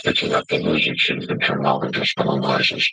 Picking up the music should become all the additional noises.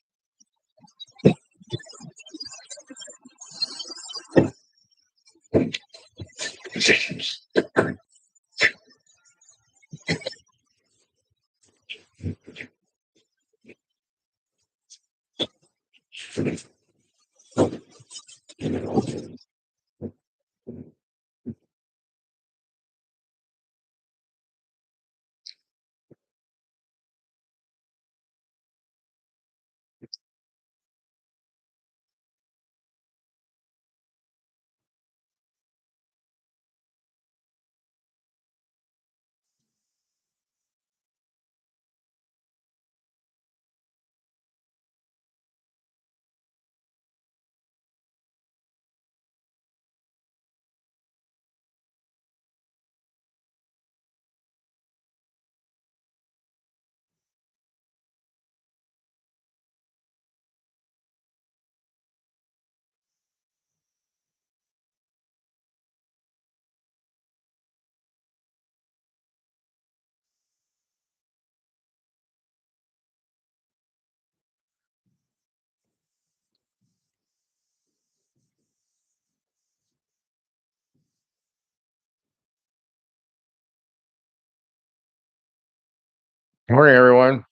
Morning, everyone.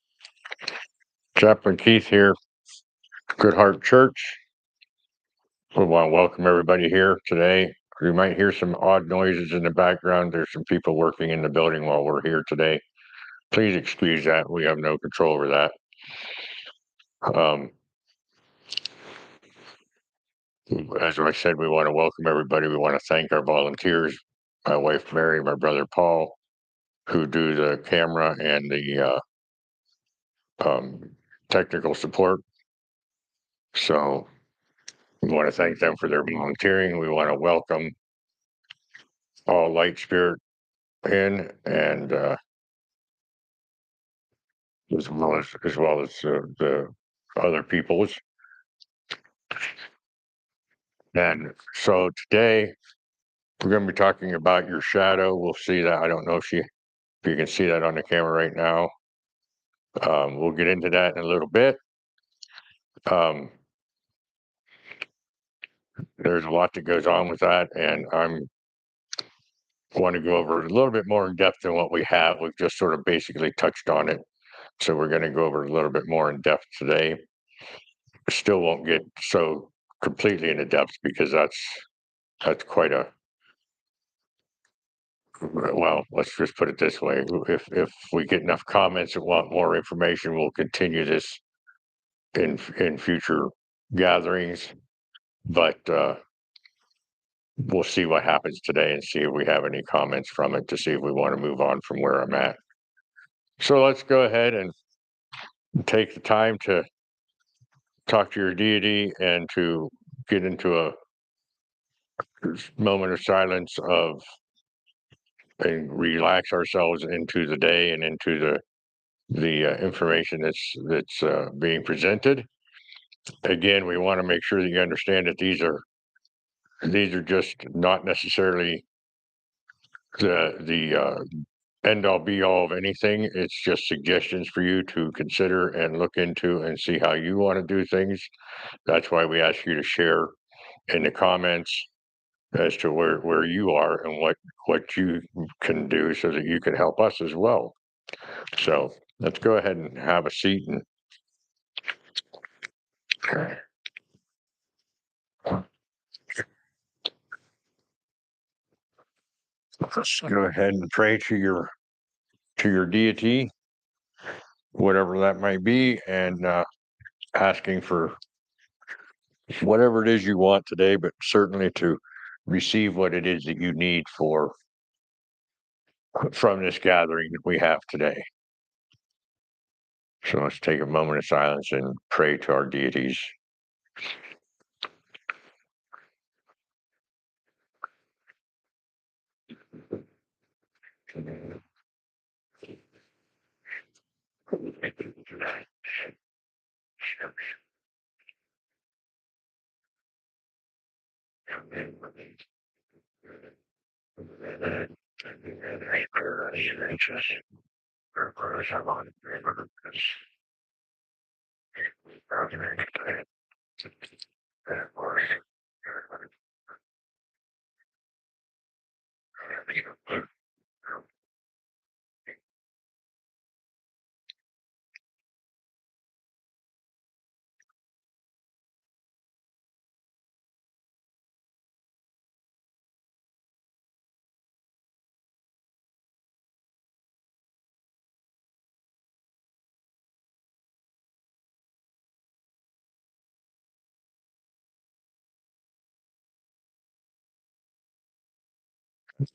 Chaplain Keith here, Good Heart Church. We want to welcome everybody here today. You might hear some odd noises in the background. There's some people working in the building while we're here today. Please excuse that. We have no control over that. As I said, we want to welcome everybody. We want to thank our volunteers, my wife Mary, my brother Paul, who do the camera and the technical support. So we want to thank them for their volunteering. We want to welcome all Light Spirit in, and as well as the other peoples. And so today we're going to be talking about your shadow. We'll see that. I don't know if you can see that on the camera right now. We'll get into that in a little bit. There's a lot that goes on with that, and I'm want to go over a little bit more in depth than what we have. We've just sort of basically touched on it. So we're going to go over a little bit more in depth today. Still won't get so completely into depth because that's quite a, well, let's just put it this way. If we get enough comments and want more information, we'll continue this in future gatherings. But we'll see what happens today and see if we have any comments from it to see if we want to move on from where I'm at. So let's go ahead and take the time to talk to your deity and to get into a moment of silence of and relax ourselves into the day and into the information that's being presented. Again, we want to make sure that you understand that these are just not necessarily the end all be all of anything. It's just suggestions for you to consider and look into and see how you want to do things. That's why we ask you to share in the comments as to where you are and what you can do so that you can help us as well. So let's go ahead and have a seat and Let's go ahead and pray to your deity, whatever that might be, and asking for whatever it is you want today, but certainly to receive what it is that you need for from this gathering that we have today. So let's take a moment of silence and pray to our deities.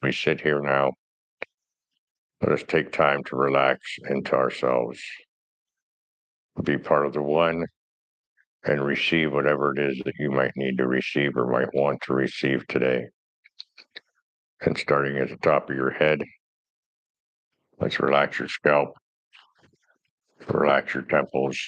We sit here now. Let us take time to relax into ourselves, be part of the one, and receive whatever it is that you might need to receive or might want to receive today. And starting at the top of your head, let's relax your scalp, relax your temples,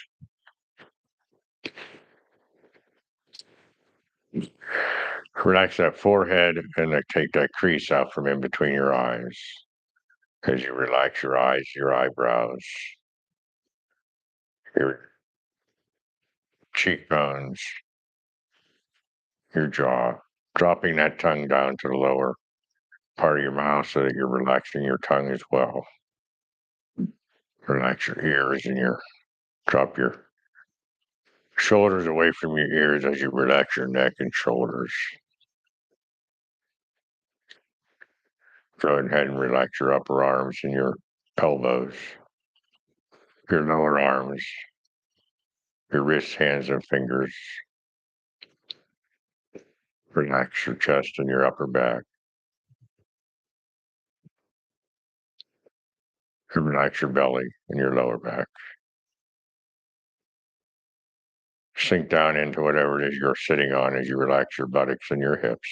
relax that forehead, and then take that crease out from in between your eyes. As you relax your eyes, your eyebrows, your cheekbones, your jaw, dropping that tongue down to the lower part of your mouth so that you're relaxing your tongue as well. Relax your ears and drop your shoulders away from your ears as you relax your neck and shoulders. Go ahead and relax your upper arms and your elbows, your lower arms, your wrists, hands, and fingers. Relax your chest and your upper back. And relax your belly and your lower back. Sink down into whatever it is you're sitting on as you relax your buttocks and your hips.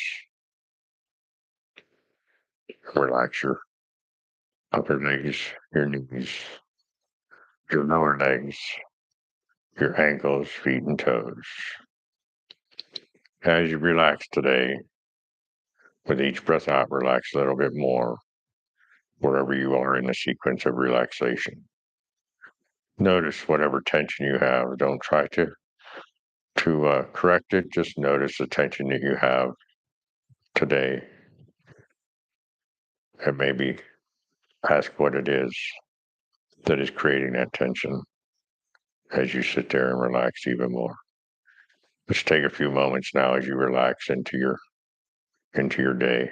Relax your upper legs, your knees, your lower legs, your ankles, feet, and toes. As you relax today, with each breath out, relax a little bit more wherever you are in the sequence of relaxation. Notice whatever tension you have. Don't try to correct it. Just notice the tension that you have today, and maybe ask what it is that is creating that tension as you sit there and relax even more. Let's take a few moments now as you relax into your day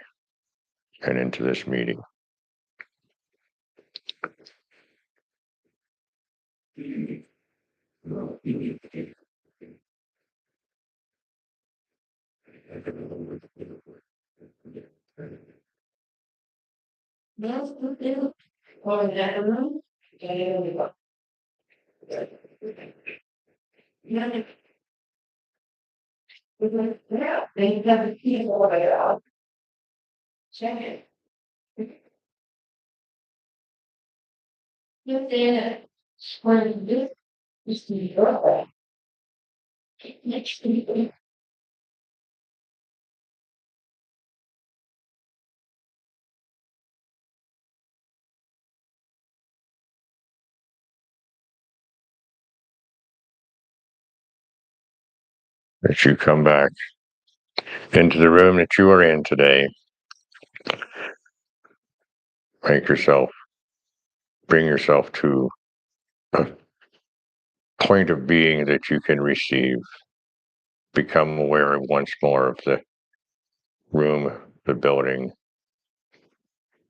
and into this meeting. As you come back into the room that you are in today, bring yourself to a point of being that you can receive. Become aware once more of the room, the building,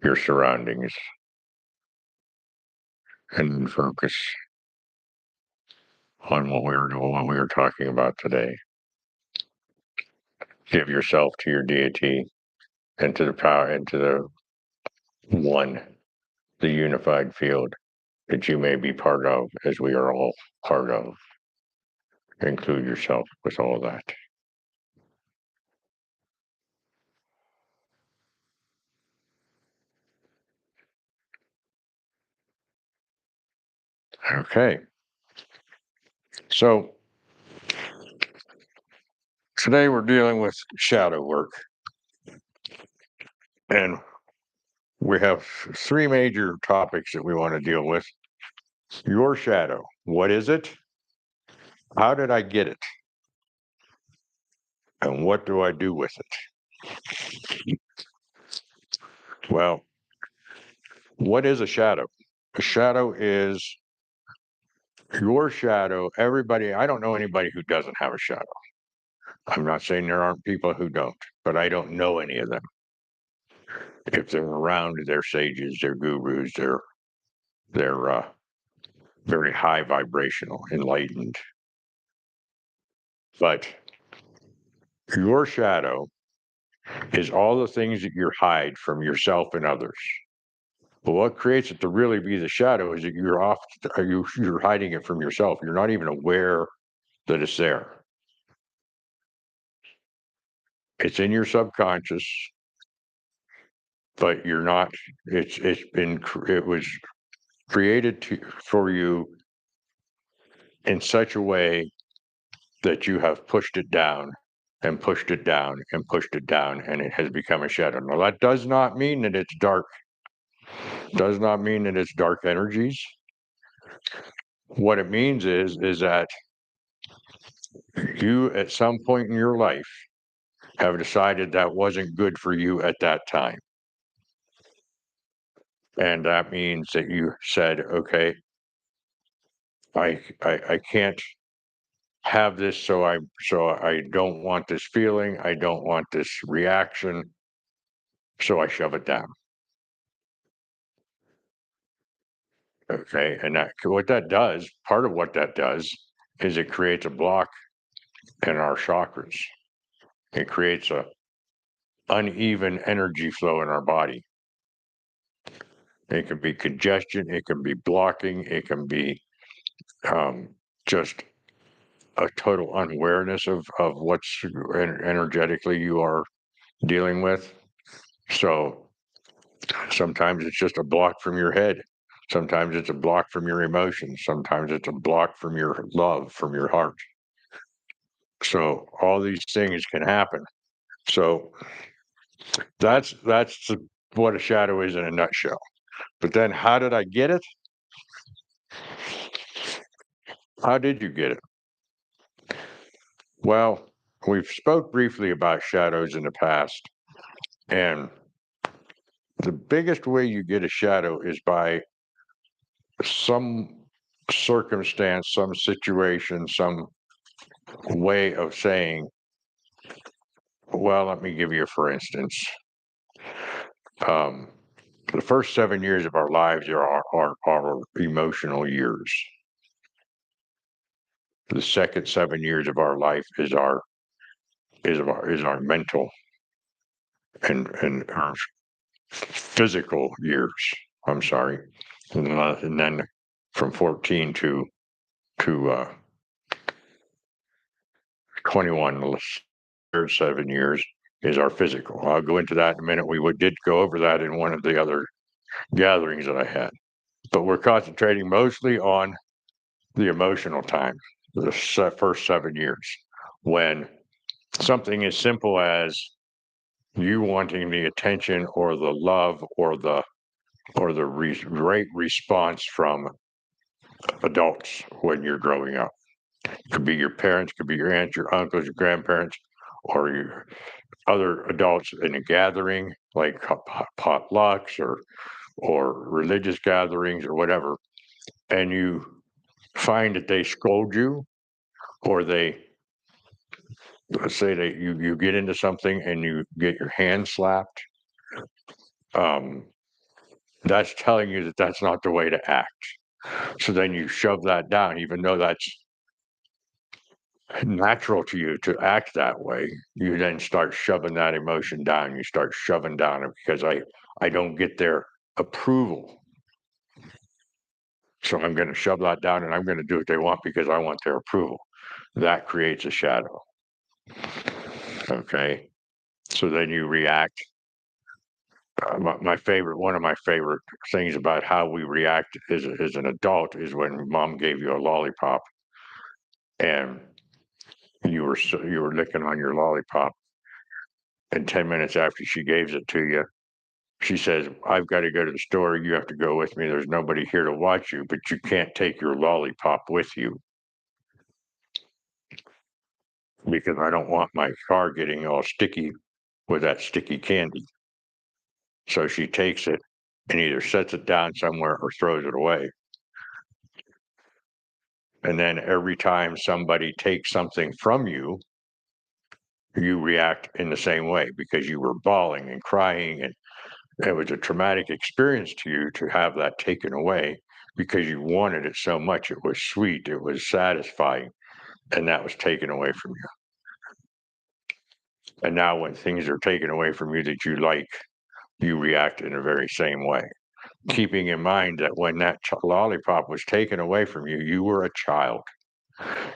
your surroundings and focus on what we were doing, what we were talking about today. Give yourself to your deity and to the power and to the one, the unified field that you may be part of, as we are all part of. Include yourself with all that. Okay. So today we're dealing with shadow work. And we have three major topics that we want to deal with. Your shadow. What is it? How did I get it? And what do I do with it? Well, what is a shadow? A shadow is your shadow. Everybody, I don't know anybody who doesn't have a shadow. I'm not saying there aren't people who don't, but I don't know any of them. If they're around, they're sages, they're gurus, they're very high vibrational, enlightened. But your shadow is all the things that you hide from yourself and others. But what creates it to really be the shadow is that you're hiding it from yourself. You're not even aware that it's there. It's in your subconscious, but you're not. It was created for you in such a way that you have pushed it down and pushed it down and pushed it down, and it has become a shadow. Now, that does not mean that it's dark, does not mean that it's dark energies. What it means is that you, at some point in your life, have decided that wasn't good for you at that time. And that means that you said, okay, I can't have this, so I don't want this feeling, I don't want this reaction, so I shove it down. Okay, and that what that does, part of what that does, is it creates a block in our chakras. It creates a uneven energy flow in our body. It can be congestion, it can be blocking, it can be just a total unawareness of what's energetically you are dealing with. So sometimes it's just a block from your head. Sometimes it's a block from your emotions. Sometimes it's a block from your love, from your heart. So all these things can happen. So that's what a shadow is in a nutshell. But then how did I get it? How did you get it? Well, we've spoke briefly about shadows in the past, and the biggest way you get a shadow is by some circumstance, some situation, some way of saying, well, let me give you a for instance. Um, the first 7 years of our lives are our emotional years. The second 7 years of our life is our mental and our physical years. I'm sorry, and then from 14 to 21, the third 7 years is our physical. I'll go into that in a minute. Did go over that in one of the other gatherings that I had, but we're concentrating mostly on the emotional time, the first 7 years, when something as simple as you wanting the attention or the love or the great response from adults when you're growing up. It could be your parents, could be your aunts, your uncles, your grandparents, or your other adults in a gathering like potlucks or religious gatherings or whatever, and you find that they scold you, or they, let's say that you get into something and you get your hand slapped. That's telling you that that's not the way to act. So then you shove that down, even though that's natural to you to act that way. You then start shoving that emotion down. You start shoving down it because I don't get their approval. So I'm going to shove that down and I'm going to do what they want because I want their approval. That creates a shadow. Okay. So then you react. One of my favorite things about how we react as an adult is when mom gave you a lollipop and you were licking on your lollipop, and 10 minutes after she gave it to you, she says, "I've got to go to the store. You have to go with me. There's nobody here to watch you, but you can't take your lollipop with you because I don't want my car getting all sticky with that sticky candy." So she takes it and either sets it down somewhere or throws it away. And then every time somebody takes something from you, you react in the same way because you were bawling and crying, and it was a traumatic experience to you to have that taken away because you wanted it so much. It was sweet, it was satisfying, and that was taken away from you. And now when things are taken away from you that you like, you react in the very same way, keeping in mind that when that lollipop was taken away from you, you were a child.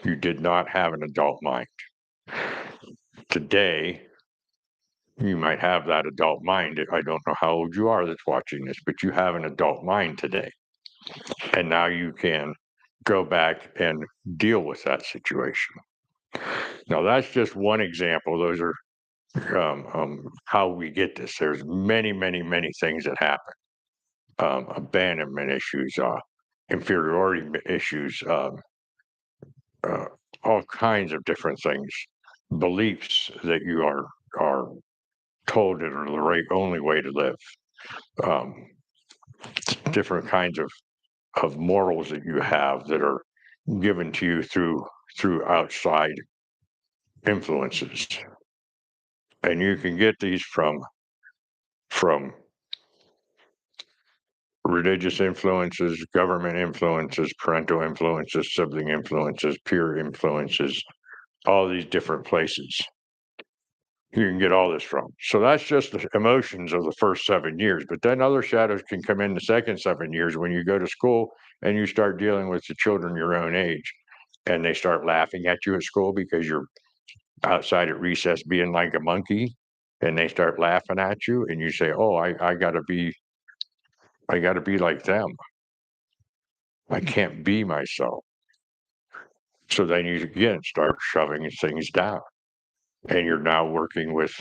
You did not have an adult mind. Today, you might have that adult mind. I don't know how old you are that's watching this, but you have an adult mind today. And now you can go back and deal with that situation. Now, that's just one example. Those are how we get this. There's many, many, many things that happen. Abandonment issues, inferiority issues, uh, all kinds of different things, beliefs that you are told that are the right only way to live, um, different kinds of morals that you have that are given to you through outside influences, and you can get these from religious influences, government influences, parental influences, sibling influences, peer influences, all these different places. You can get all this from. So that's just the emotions of the first 7 years. But then other shadows can come in the second 7 years when you go to school and you start dealing with the children your own age and they start laughing at you at school because you're outside at recess being like a monkey and they start laughing at you and you say, "Oh, I gotta be like them. I can't be myself." So then you again start shoving things down. And you're now working with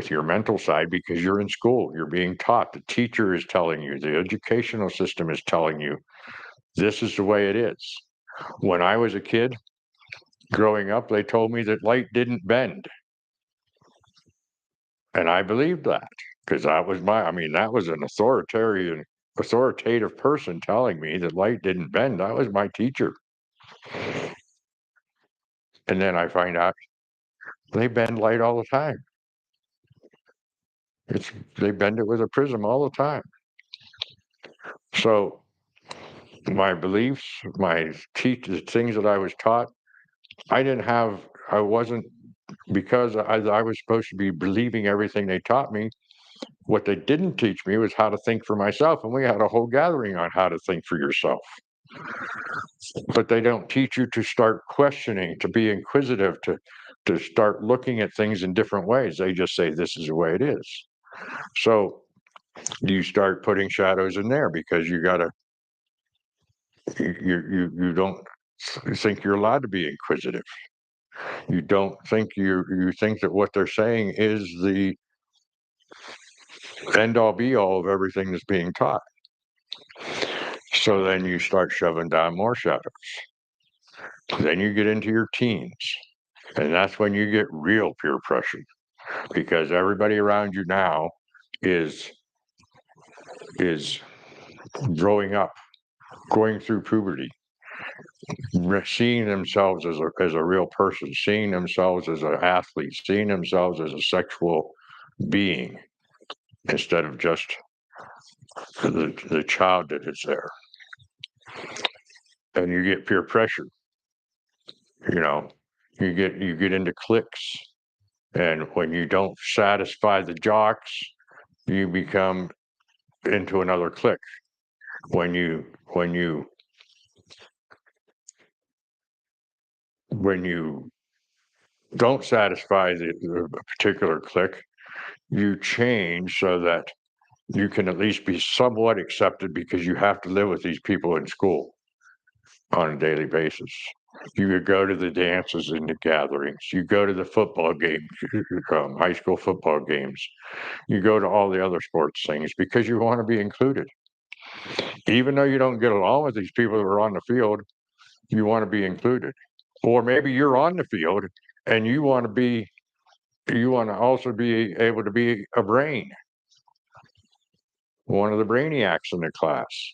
your mental side because you're in school, you're being taught, the teacher is telling you, the educational system is telling you this is the way it is. When I was a kid growing up, they told me that light didn't bend, and I believed that because that was an authoritative person telling me that light didn't bend. That was my teacher. And then I find out they bend light all the time. It's they bend it with a prism all the time. So my beliefs, the things that I was taught, I wasn't, because I was supposed to be believing everything they taught me. What they didn't teach me was how to think for myself. And we had a whole gathering on how to think for yourself. But they don't teach you to start questioning, to be inquisitive, to start looking at things in different ways. They just say, this is the way it is. So you start putting shadows in there because you don't think you're allowed to be inquisitive. You don't think you think that what they're saying is the end all be all of everything that's being taught. So then you start shoving down more shadows. Then you get into your teens, and that's when you get real peer pressure because everybody around you now is is growing up, going through puberty, seeing themselves as a real person, seeing themselves as an athlete, seeing themselves as a sexual being instead of just the child that is there. And you get peer pressure. You know, you get into cliques, and when you don't satisfy the jocks, you become into another clique. When you when you don't satisfy the particular clique, you change so that you can at least be somewhat accepted because you have to live with these people in school on a daily basis. You would go to the dances and the gatherings. You go to the football games, high school football games. You go to all the other sports things because you want to be included. Even though you don't get along with these people that are on the field, you want to be included. Or maybe you're on the field and you want to also be able to be a brain, one of the brainiacs in the class.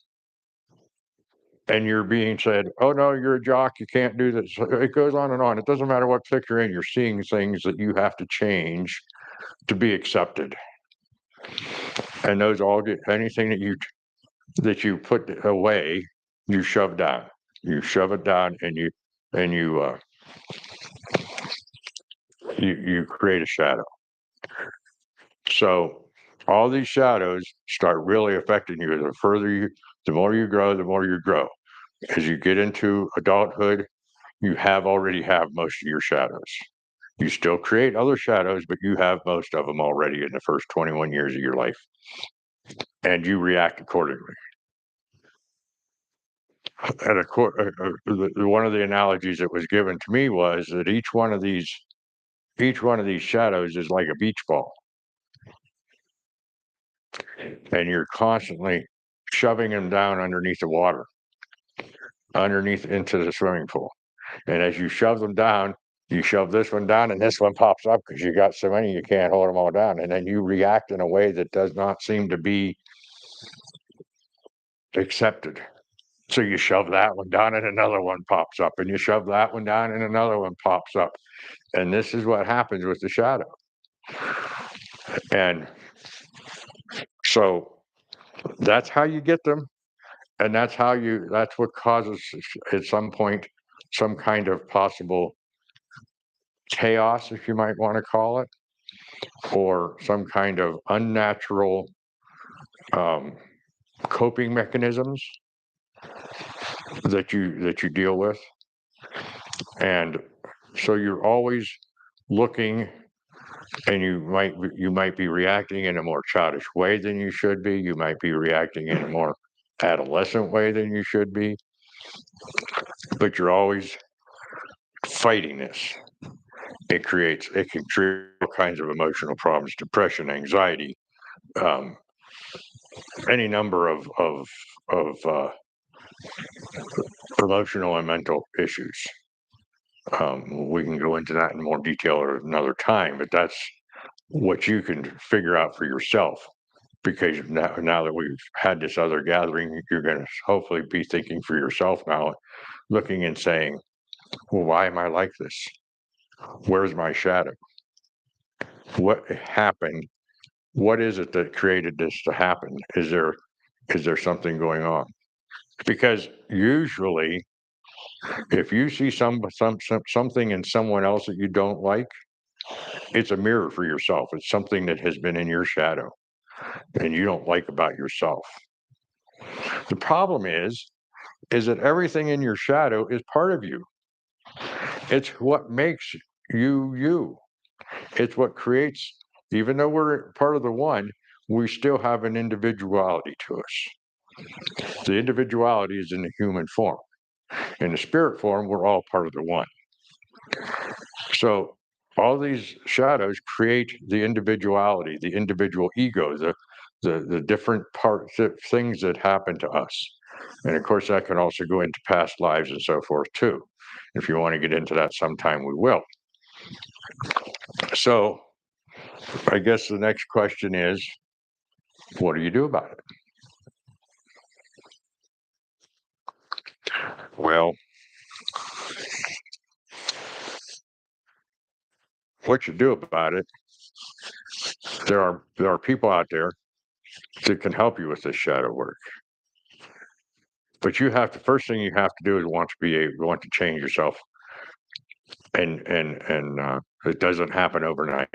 And you're being said, "Oh no, you're a jock. You can't do this." It goes on and on. It doesn't matter what clique you're in. You're seeing things that you have to change to be accepted, and those all get anything that you put away, you shove down. You shove it down, and you create a shadow. So all these shadows start really affecting you. The more you grow, the more you grow. As you get into adulthood, you already have most of your shadows. You still create other shadows, but you have most of them already in the first 21 years of your life, and you react accordingly. And one of the analogies that was given to me was that each one of these shadows is like a beach ball, and you're constantly shoving them down underneath the water, underneath into the swimming pool. And as you shove them down, you shove this one down, and this one pops up because you got so many you can't hold them all down. And then you react in a way that does not seem to be accepted. So you shove that one down, and another one pops up, and you shove that one down, and another one pops up. And this is what happens with the shadow. And so that's how you get them. And that's what causes at some point some kind of possible chaos, if you might want to call it, or some kind of unnatural um, coping mechanisms that you deal with. And so you're always looking, and you might be reacting in a more childish way than you should be. You might be reacting in a more adolescent way than you should be, but you're always fighting this. It can create all kinds of emotional problems, depression, anxiety, um, any number of emotional and mental issues. We can go into that in more detail at another time, but that's what you can figure out for yourself. Because now that we've had this other gathering, you're going to hopefully be thinking for yourself now, looking and saying, "Well, why am I like this? Where's my shadow? What happened? What is it that created this to happen? Is there something going on?" Because usually, if you see something in someone else that you don't like, it's a mirror for yourself. It's something that has been in your shadow and you don't like about yourself. The problem is that everything in your shadow is part of you. It's what makes you you. It's what creates, even though we're part of the one, we still have an individuality to us. The individuality is in the human form. In the spirit form, we're all part of the one. So all these shadows create the individuality, the individual ego, the different parts, things that happen to us. And of course, that can also go into past lives and so forth too. If you want to get into that sometime, we will. So I guess the next question is, what do you do about it? Well, what you do about it, there are people out there that can help you with this shadow work. But first thing you have to do is want to change yourself, and it doesn't happen overnight.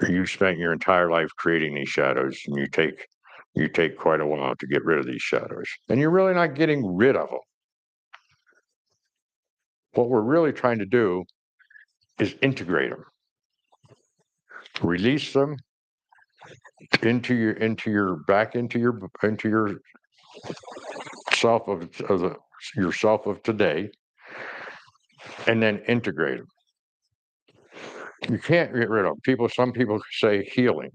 You spent your entire life creating these shadows, and you take quite a while to get rid of these shadows, and you're really not getting rid of them. What we're really trying to do is integrate them, release them into your self yourself of today, and then integrate them. You can't get rid of them. Some people say healing,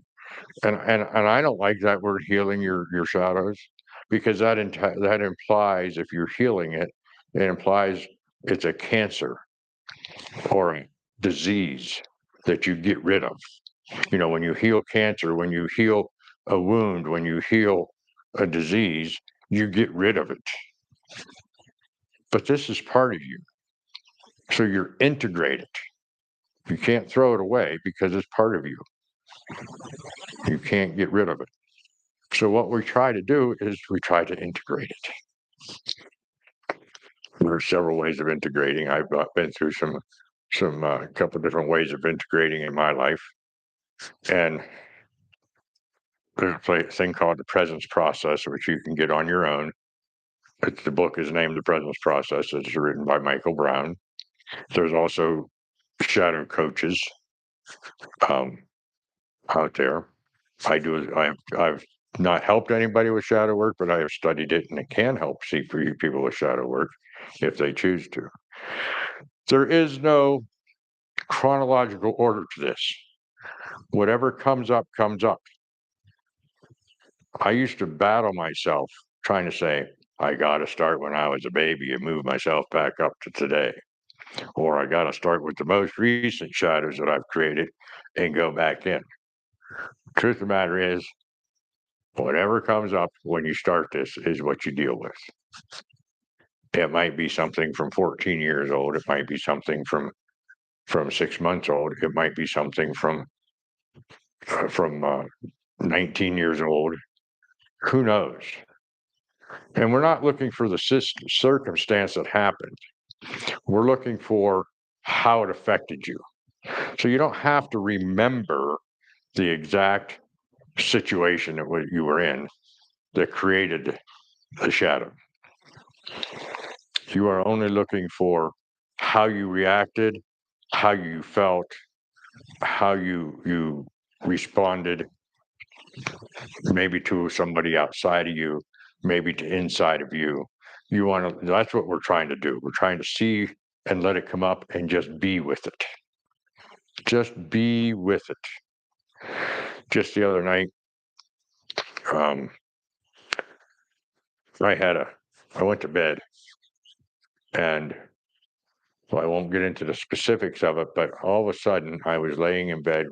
and I don't like that word healing your shadows, because that implies, if you're healing it, it implies it's a cancer or a disease that you get rid of. When you heal cancer, when you heal a wound, when you heal a disease, you get rid of it. But this is part of you. So you're integrated. You can't throw it away because it's part of you. You can't get rid of it. So what we try to do is we try to integrate it. There are several ways of integrating. I've been through some couple different ways of integrating in my life, and there's a thing called the presence process, which you can get on your own. The book is named The Presence Process. It's written by Michael Brown. There's also shadow coaches out there. I've not helped anybody with shadow work, but I have studied it, and it can help see for you people with shadow work if they choose to. There is no chronological order to this. Whatever comes up, comes up. I used to battle myself trying to say, I got to start when I was a baby and move myself back up to today. Or I got to start with the most recent shadows that I've created and go back in. Truth of the matter is, whatever comes up when you start this is what you deal with. It might be something from 14 years old. It might be something from 6 months old. It might be something from 19 years old. Who knows? And we're not looking for the circumstance that happened. We're looking for how it affected you. So you don't have to remember the exact situation that you were in that created the shadow. You are only looking for how you reacted, how you felt, how you responded, maybe to somebody outside of you, maybe to inside of you. That's what we're trying to do. We're trying to see and let it come up and just be with it. Just be with it. Just the other night, I went to bed, and well, I won't get into the specifics of it, but all of a sudden I was laying in bed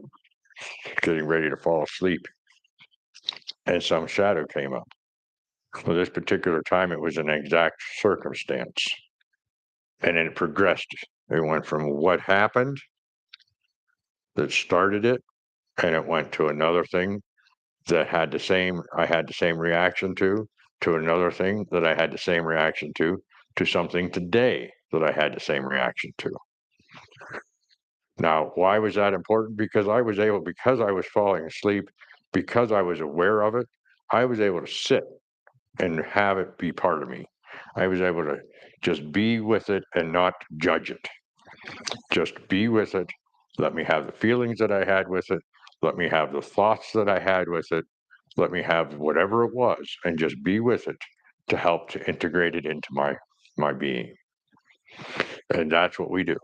getting ready to fall asleep, and some shadow came up. Well, this particular time it was an exact circumstance, and then it progressed. It went from what happened that started it, and it went to another thing that I had the same reaction to another thing that I had the same reaction to something today that I had the same reaction to. Now, why was that important? Because I was falling asleep, because I was aware of it, I was able to sit and have it be part of me. I was able to just be with it and not judge it. Just be with it. Let me have the feelings that I had with it. Let me have the thoughts that I had with it. Let me have whatever it was and just be with it to help to integrate it into my being. And that's what we do.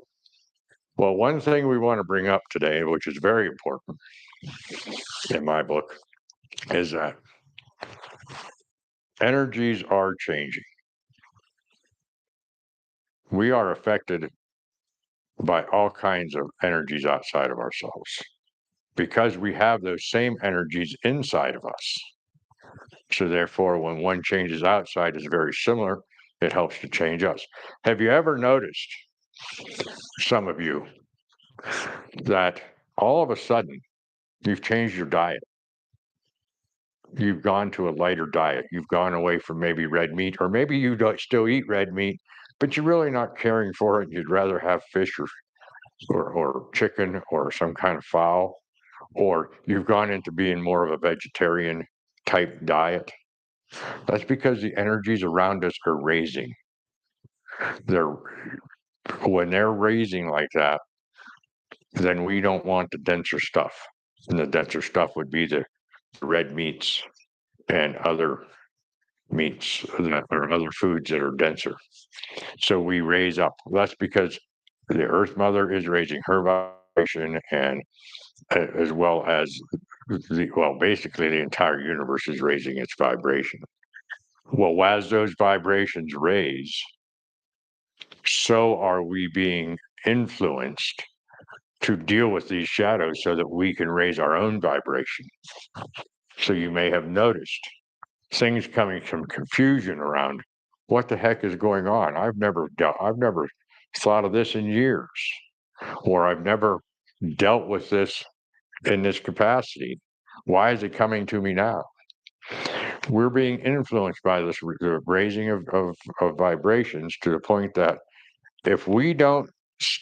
Well, one thing we want to bring up today, which is very important in my book, is that energies are changing. We are affected by all kinds of energies outside of ourselves because we have those same energies inside of us. So therefore, when one changes outside is very similar, it helps to change us. Have you ever noticed, some of you, that all of a sudden you've changed your diet? you've gone to a lighter diet. You've gone away from maybe red meat, or maybe you don't still eat red meat, but you're really not caring for it. You'd rather have fish or chicken or some kind of fowl, or you've gone into being more of a vegetarian type diet. That's because the energies around us are raising. They're when they're raising like that, then we don't want the denser stuff. And the denser stuff would be the red meats and other meats that or other foods that are denser. So we raise up. That's because the Earth Mother is raising her vibration, and as well as basically the entire universe is raising its vibration. Well, as those vibrations raise, so are we being influenced to deal with these shadows so that we can raise our own vibration. So you may have noticed things coming from confusion around what the heck is going on. I've never thought of this in years, or I've never dealt with this in this capacity. Why is it coming to me now? We're being influenced by the raising of vibrations to the point that if we don't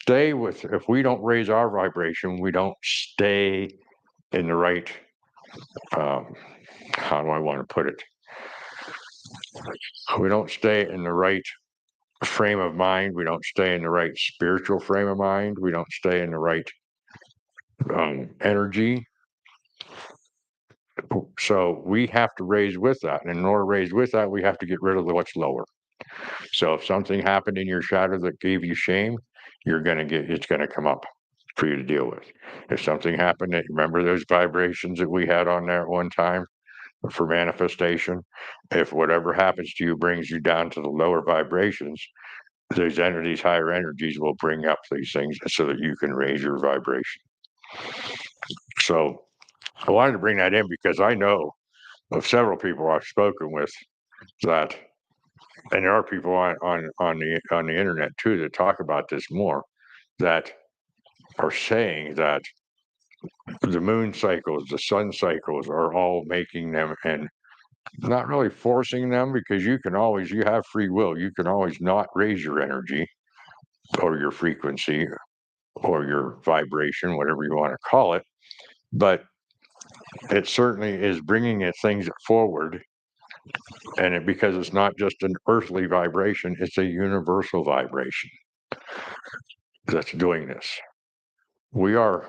if we don't raise our vibration, we don't stay in the right, um, how do I want to put it? We don't stay in the right frame of mind. We don't stay in the right spiritual frame of mind. We don't stay in the right energy. So we have to raise with that. And in order to raise with that, we have to get rid of what's lower. So if something happened in your shadow that gave you shame, it's going to come up for you to deal with. If something happened that, remember those vibrations that we had on there at one time for manifestation? If whatever happens to you brings you down to the lower vibrations, these higher energies will bring up these things so that you can raise your vibration. So I wanted to bring that in because I know of several people I've spoken with that, and there are people on the internet too that talk about this more, that are saying that the moon cycles, the sun cycles are all making them, and not really forcing them, because you have free will. You can always not raise your energy or your frequency or your vibration, whatever you want to call it. But it certainly is bringing things forward, and because it's not just an earthly vibration, it's a universal vibration that's doing this. We are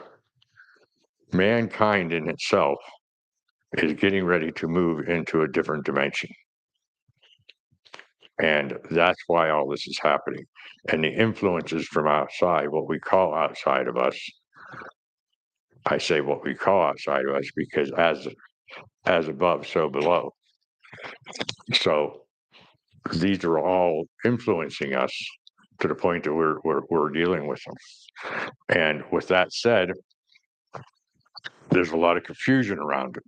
mankind in itself is getting ready to move into a different dimension. And that's why all this is happening. And the influences from outside, what we call outside of us, I say what we call outside of us because as above, so below. So these are all influencing us to the point that we're dealing with them. And with that said, there's a lot of confusion around it.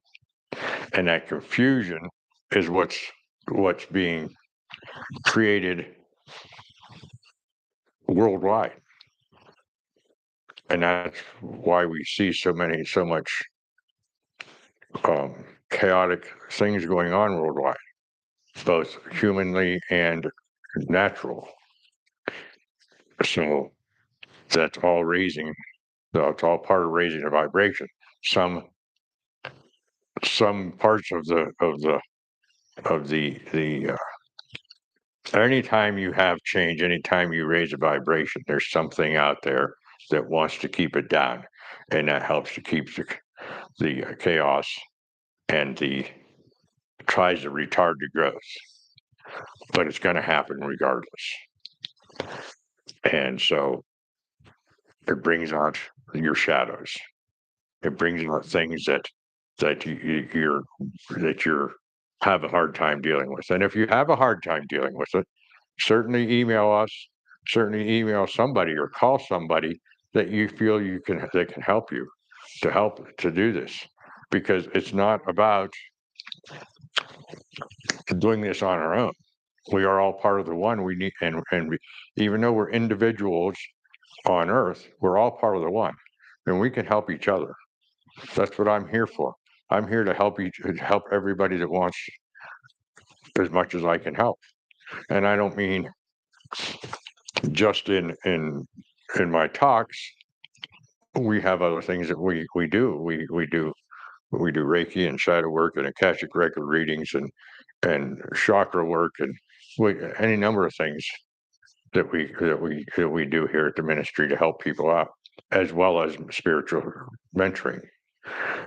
And that confusion is what's being created worldwide. And that's why we see so much chaotic things going on worldwide, both humanly and natural. So that's all raising. So it's all part of raising the vibration. Some parts of the anytime you have change, anytime you raise a vibration, there's something out there that wants to keep it down, and that helps to keep the chaos and the tries to retard the growth. But it's going to happen regardless. And so it brings out your shadows. It brings out things that you're have a hard time dealing with. And if you have a hard time dealing with it, certainly email us, certainly email somebody or call somebody that you feel that can help you to do this, because it's not about doing this on our own. We are all part of the one. We need, even though we're individuals on Earth, we're all part of the one, and we can help each other. That's what I'm here for. I'm here to help everybody that wants as much as I can help. And I don't mean just in my talks. We have other things that we do. We do Reiki and shadow work and Akashic record readings and chakra work and any number of things that we do here at the ministry to help people out, as well as spiritual mentoring.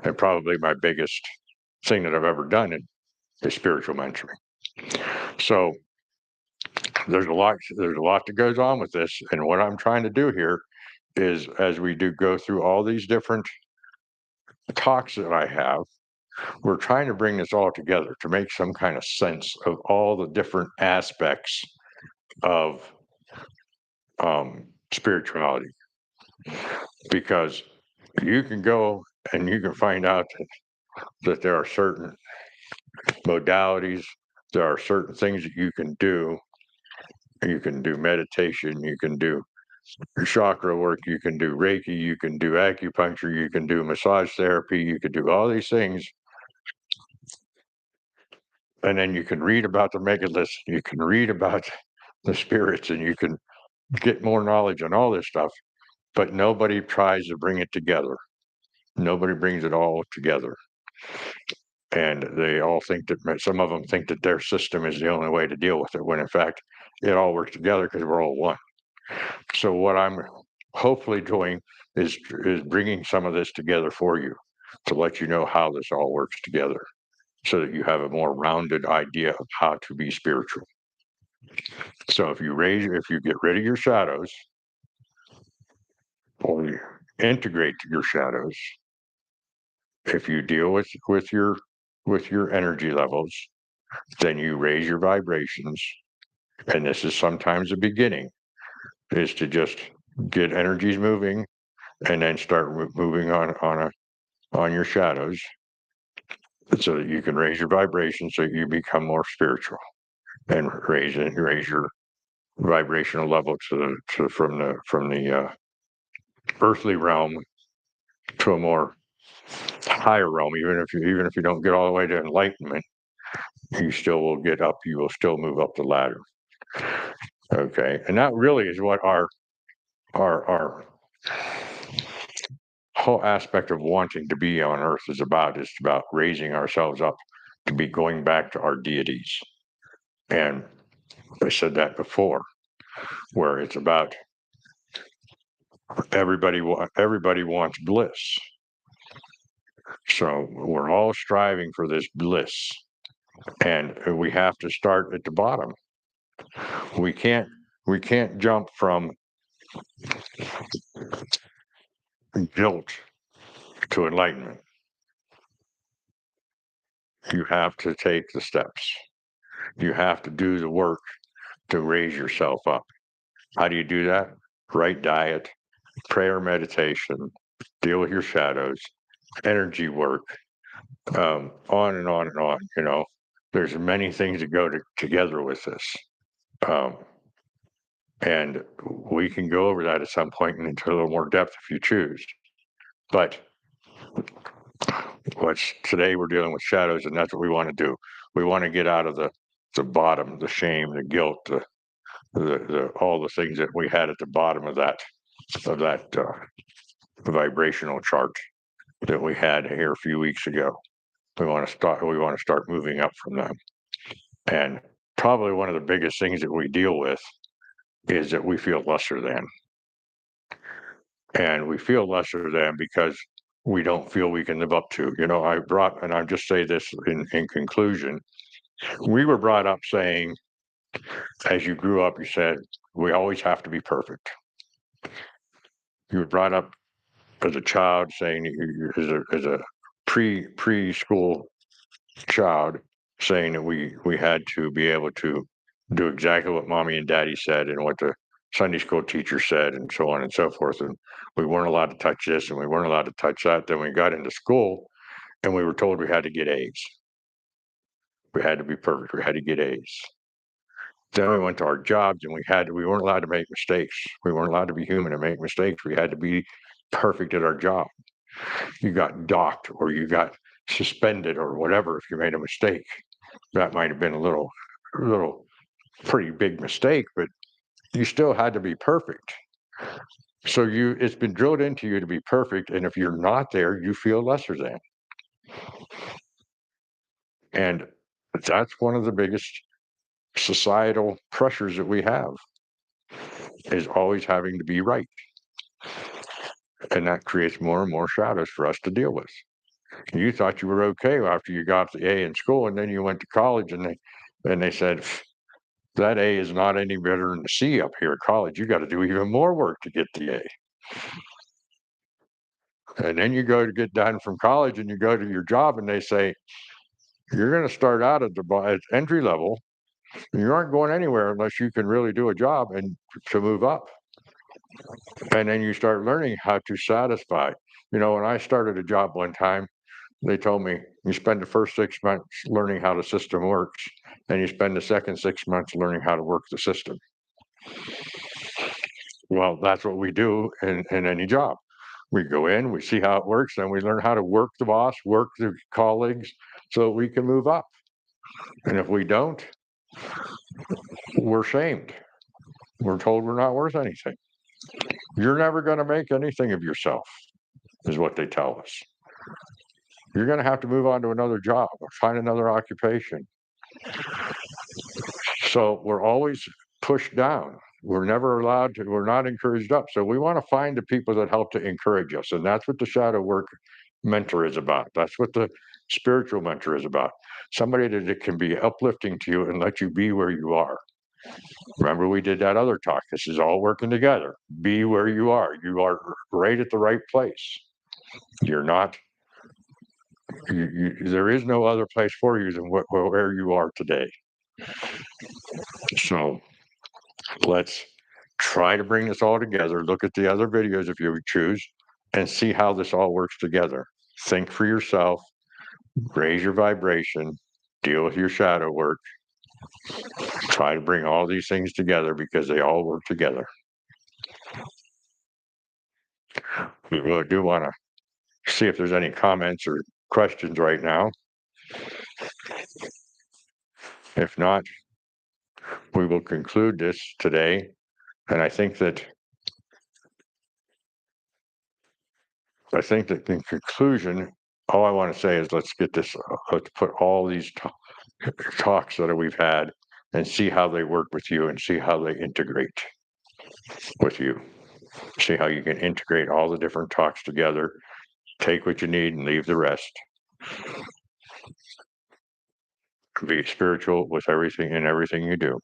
And probably my biggest thing that I've ever done is spiritual mentoring. So there's a lot that goes on with this, and what I'm trying to do here is, as we do go through all these different talks that I have, we're trying to bring this all together to make some kind of sense of all the different aspects of spirituality, because you can go and you can find out that there are certain modalities, there are certain things that you can do. You can do meditation, you can do chakra work, you can do Reiki, you can do acupuncture, you can do massage therapy, you can do all these things. And then you can read about the megaliths, you can read about the spirits, and you can get more knowledge on all this stuff. But nobody tries to bring it together. Nobody brings it all together. And they all think that some of them think that their system is the only way to deal with it, when in fact, it all works together because we're all one. So what I'm hopefully doing is bringing some of this together for you to let you know how this all works together, so that you have a more rounded idea of how to be spiritual. So if you get rid of your shadows, or you integrate your shadows, if you deal with your energy levels, then you raise your vibrations. And this is sometimes the beginning, is to just get energies moving, and then start moving on your shadows, so that you can raise your vibration, so you become more spiritual, and raise your vibrational level from the earthly realm to a more higher realm. Even if you don't get all the way to enlightenment, you still will get up. You will still move up the ladder. Okay, and that really is what our whole aspect of wanting to be on Earth is about. It's about raising ourselves up to be going back to our deities. And I said that before, where it's about everybody wants bliss. So we're all striving for this bliss, and we have to start at the bottom. We can't jump from guilt to enlightenment. You have to take the steps. You have to do the work to raise yourself up. How do you do that? Right diet, prayer, meditation, deal with your shadows, energy work, on and on and on. There's many things that go together with this. Um, and we can go over that at some point into a little more depth if you choose. But today we're dealing with shadows, and that's what we want to do. We want to get out of the bottom, the shame, the guilt, the all the things that we had at the bottom of that vibrational chart that we had here a few weeks ago. We want to start moving up from them. And probably one of the biggest things that we deal with is that we feel lesser than. And we feel lesser than because we don't feel we can live up to. And I just say this in conclusion, we were brought up saying, as you grew up, you said, we always have to be perfect. You were brought up as a child saying, as a preschool child, saying that we had to be able to do exactly what mommy and daddy said and what the Sunday school teacher said, and so on and so forth. And we weren't allowed to touch this and we weren't allowed to touch that. Then we got into school and we were told we had to get A's. We had to be perfect. We had to get A's. Then we went to our jobs and we weren't allowed to make mistakes. We weren't allowed to be human and make mistakes. We had to be perfect at our job. You got docked or you got suspended or whatever if you made a mistake. That might have been a little pretty big mistake, but you still had to be perfect. So it's been drilled into you to be perfect, and if you're not there, you feel lesser than. And that's one of the biggest societal pressures that we have, is always having to be right. And that creates more and more shadows for us to deal with. You thought you were okay after you got the A in school, and then you went to college, and they said that A is not any better than the C up here at college. You got to do even more work to get the A. And then you go to get done from college, and you go to your job, and they say you're going to start out at entry level. And you aren't going anywhere unless you can really do a job and to move up. And then you start learning how to satisfy. When I started a job one time, they told me you spend the first 6 months learning how the system works, and you spend the second 6 months learning how to work the system. Well, that's what we do in any job. We go in, we see how it works, then we learn how to work the boss, work the colleagues, so we can move up. And if we don't, we're shamed. We're told we're not worth anything. You're never going to make anything of yourself, is what they tell us. You're going to have to move on to another job or find another occupation. So we're always pushed down. We're never allowed to, we're not encouraged up. So we want to find the people that help to encourage us. And that's what the shadow work mentor is about. That's what the spiritual mentor is about. Somebody that can be uplifting to you and let you be where you are. Remember, we did that other talk. This is all working together. Be where you are. You are right at the right place. You're not, there is no other place for you than where you are today. So let's try to bring this all together. Look at the other videos if you choose and see how this all works together. Think for yourself, raise your vibration, deal with your shadow work. Try to bring all these things together because they all work together. We really do want to see if there's any comments or questions right now. If not, we will conclude this today. And I think that in conclusion, all I want to say is let's put all these talks that we've had and see how they work with you and see how they integrate with you. See how you can integrate all the different talks together, take what you need and leave the rest. Be spiritual with everything you do.